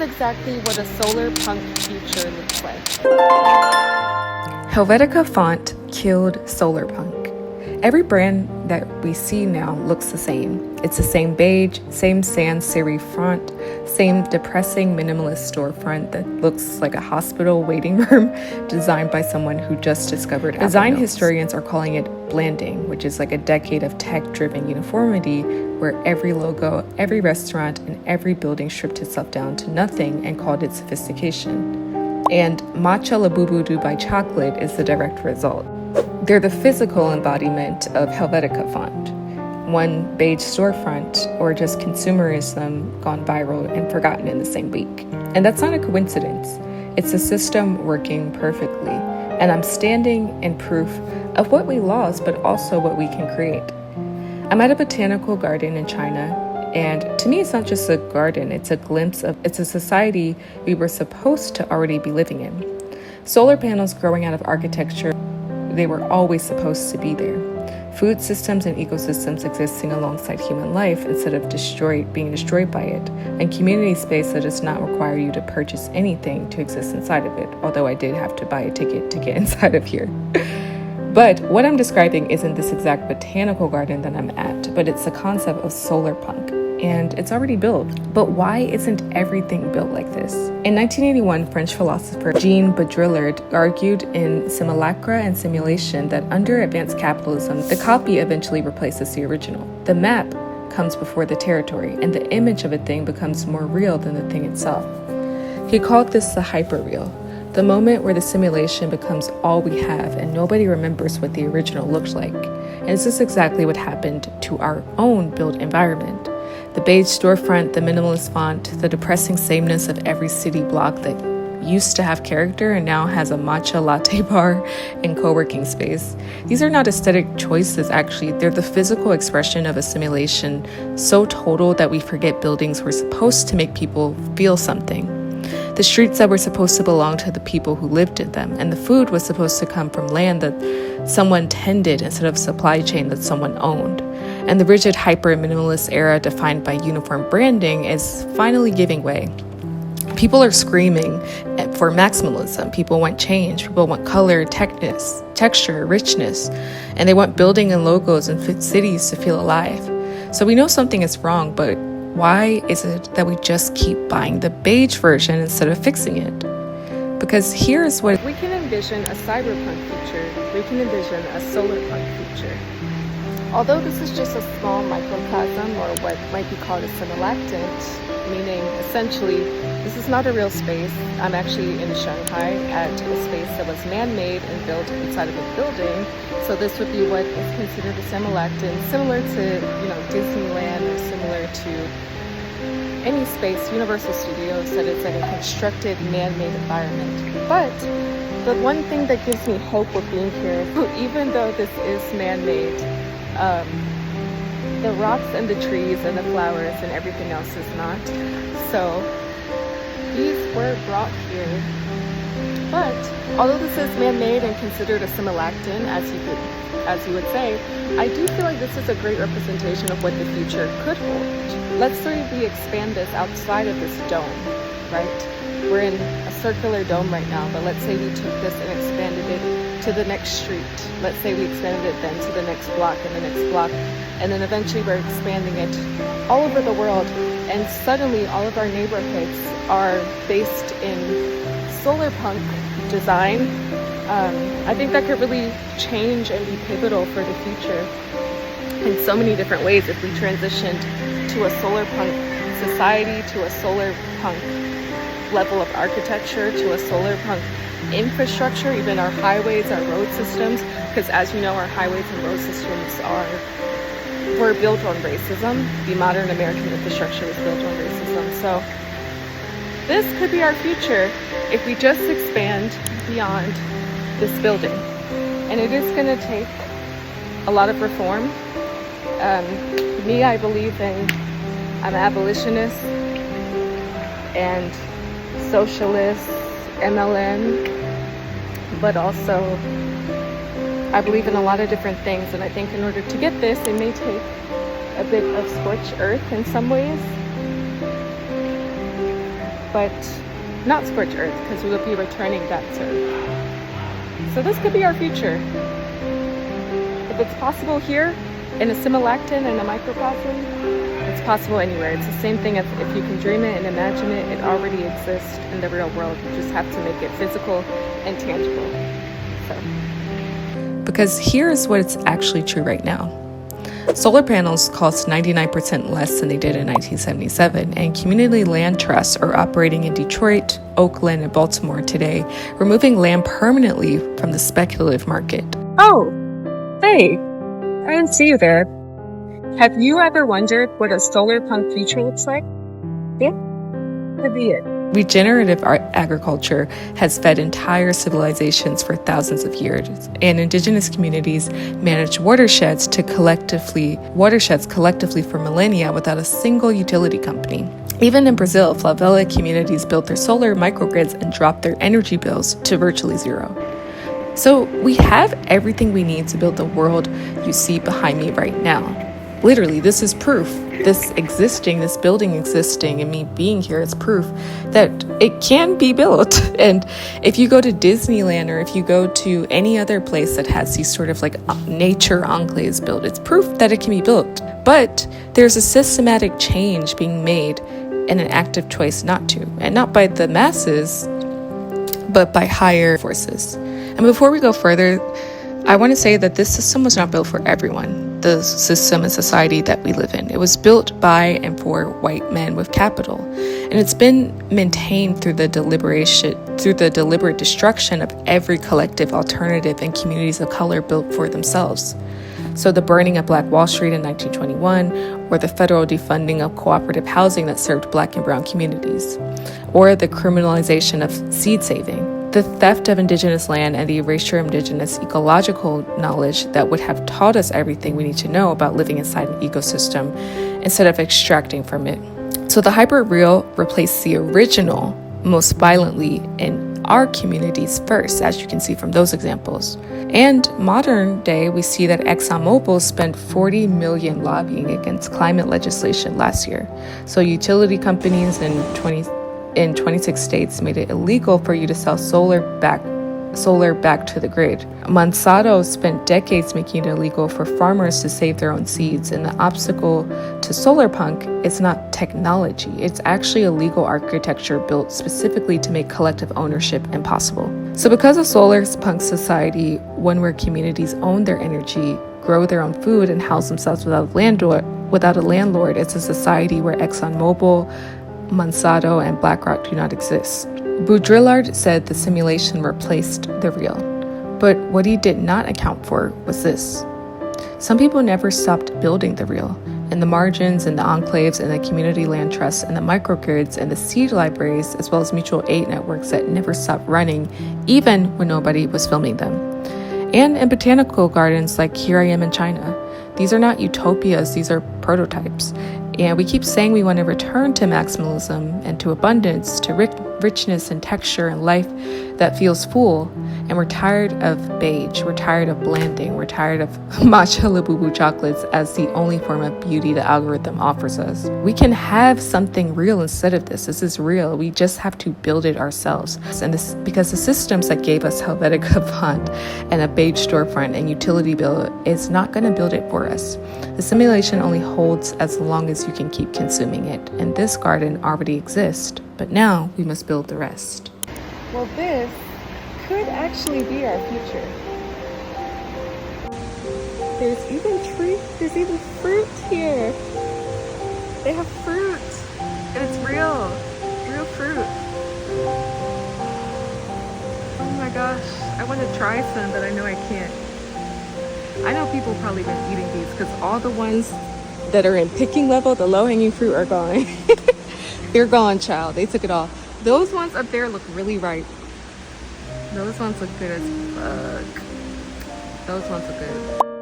is exactly what a solar punk future looks like. Helvetica font killed solar punk. Every brand that we see now looks the same. It's the same beige, same sans serif font, same depressing minimalist storefront that looks like a hospital waiting room designed by someone who just discovered Apple Design Notes. Historians are calling it blanding, which is like a decade of tech-driven uniformity where every logo, every restaurant, and every building stripped itself down to nothing and called it sophistication. And Matcha Labubu Dubai chocolate is the direct result. They're the physical embodiment of Helvetica font. One beige storefront or just consumerism gone viral and forgotten in the same week. And that's not a coincidence. It's a system working perfectly. And I'm standing in proof of what we lost, but also what we can create. I'm at a botanical garden in China, and to me, it's not just a garden, it's a society we were supposed to already be living in. Solar panels growing out of architecture, they were always supposed to be there. Food systems and ecosystems existing alongside human life instead of being destroyed by it, and community space that does not require you to purchase anything to exist inside of it, although I did have to buy a ticket to get inside of here. But what I'm describing isn't this exact botanical garden that I'm at, but it's the concept of solar punk. And it's already built. But why isn't everything built like this? In 1981, French philosopher Jean Baudrillard argued in Simulacra and Simulation that under advanced capitalism, the copy eventually replaces the original. The map comes before the territory, and the image of a thing becomes more real than the thing itself. He called this the hyperreal, the moment where the simulation becomes all we have and nobody remembers what the original looked like. And this is exactly what happened to our own built environment. The beige storefront, the minimalist font, the depressing sameness of every city block that used to have character and now has a matcha latte bar and co-working space. These are not aesthetic choices, actually. They're the physical expression of a simulation so total that we forget buildings were supposed to make people feel something. The streets that were supposed to belong to the people who lived in them, and the food was supposed to come from land that someone tended instead of supply chain that someone owned. And the rigid hyper-minimalist era defined by uniform branding is finally giving way. People are screaming for maximalism. People want change. People want color, texture, richness. And they want building and logos and cities to feel alive. So we know something is wrong, but why is it that we just keep buying the beige version instead of fixing it? Because here's what we can envision: a cyberpunk future. We can envision a solar punk future. Although this is just a small microcosm, or what might be called a simulactant, meaning essentially this is not a real space. I'm actually in Shanghai at a space that was man-made and built inside of a building. So this would be what is considered a simulactant, similar to Disneyland, or similar to any space, Universal Studios, that it's in a constructed man-made environment. But the one thing that gives me hope with being here, even though this is man-made, the rocks and the trees and the flowers and everything else is not. So these were brought here. But although this is man-made and considered a simulactant, as you would say, I do feel like this is a great representation of what the future could hold. Let's say we expand this outside of this dome, right? We're in a circular dome right now, but let's say we took this and expanded it to the next street. Let's say we expanded it then to the next block and the next block, and then eventually we're expanding it all over the world, and suddenly all of our neighborhoods are based in solar punk design. I think that could really change and be pivotal for the future in so many different ways if we transitioned to a solar punk society, to a solar punk level of architecture, to a solar punk infrastructure, even our highways, our road systems, because as you know, our highways and road systems were built on racism. The modern American infrastructure was built on racism. So this could be our future if we just expand beyond this building. And it is going to take a lot of reform. I believe in, I'm an abolitionist and socialist, MLM, but also I believe in a lot of different things, and I think in order to get this, it may take a bit of scorched earth in some ways. but not scorch earth, because we will be returning back to earth. So this could be our future. If it's possible here in a simulactin and a microcosm, it's possible anywhere. It's the same thing if you can dream it and imagine it, it already exists in the real world. You just have to make it physical and tangible. So. Because here's what's actually true right now. Solar panels cost 99% less than they did in 1977, and community land trusts are operating in Detroit, Oakland, and Baltimore today, removing land permanently from the speculative market. Oh, hey, I didn't see you there. Have you ever wondered what a solar punk future looks like? Yeah, could be it. Regenerative agriculture has fed entire civilizations for thousands of years, and indigenous communities manage watersheds collectively for millennia without a single utility company. Even in Brazil, favela communities built their solar microgrids and dropped their energy bills to virtually zero. So we have everything we need to build the world you see behind me right now. Literally, this is proof. This building existing, and me being here is proof that it can be built. And if you go to Disneyland, or if you go to any other place that has these sort of like nature enclaves built, it's proof that it can be built. But there's a systematic change being made and an active choice not to. And not by the masses, but by higher forces. And before we go further, I want to say that this system was not built for everyone, the system and society that we live in. It was built by and for white men with capital, and it's been maintained through the deliberate destruction of every collective alternative and communities of color built for themselves. So the burning of Black Wall Street in 1921, or the federal defunding of cooperative housing that served Black and brown communities, or the criminalization of seed saving, the theft of indigenous land, and the erasure of indigenous ecological knowledge that would have taught us everything we need to know about living inside an ecosystem instead of extracting from it. So the hyper-real replaced the original most violently in our communities first, as you can see from those examples. And modern day, we see that ExxonMobil spent $40 million lobbying against climate legislation last year. So utility companies in 26 states made it illegal for you to sell solar back to the grid. Monsanto spent decades making it illegal for farmers to save their own seeds, and the obstacle to solar punk is not technology. It's actually a legal architecture built specifically to make collective ownership impossible. So because of solar punk society, one where communities own their energy, grow their own food, and house themselves without a landlord, it's a society where ExxonMobil, Monsanto, and BlackRock do not exist. Baudrillard said the simulation replaced the real. But what he did not account for was this. Some people never stopped building the real. In the margins, and the enclaves, and the community land trusts, and the microgrids, and the seed libraries, as well as mutual aid networks that never stopped running, even when nobody was filming them. And in botanical gardens like Here I Am in China. These are not utopias, these are prototypes. And we keep saying we want to return to maximalism and to abundance, to richness and texture and life that feels full. And we're tired of beige, we're tired of blanding, we're tired of matcha labubu chocolates as the only form of beauty the algorithm offers us. We can have something real instead of this. This is real. We just have to build it ourselves. And this because the systems that gave us Helvetica font and a beige storefront and utility bill is not going to build it for us. The simulation only holds as long as you can keep consuming it. And this garden already exists, but now we must build the rest. Well, this could actually be our future. There's even fruit here. They have fruit, and it's real fruit. Oh my gosh, I want to try some, but I know I can't. I know people probably been eating these because all the ones that are in picking level, the low-hanging fruit, are gone. They're gone, child. They took it all. Those ones up there look really ripe. Those ones look good as fuck. Those ones look good.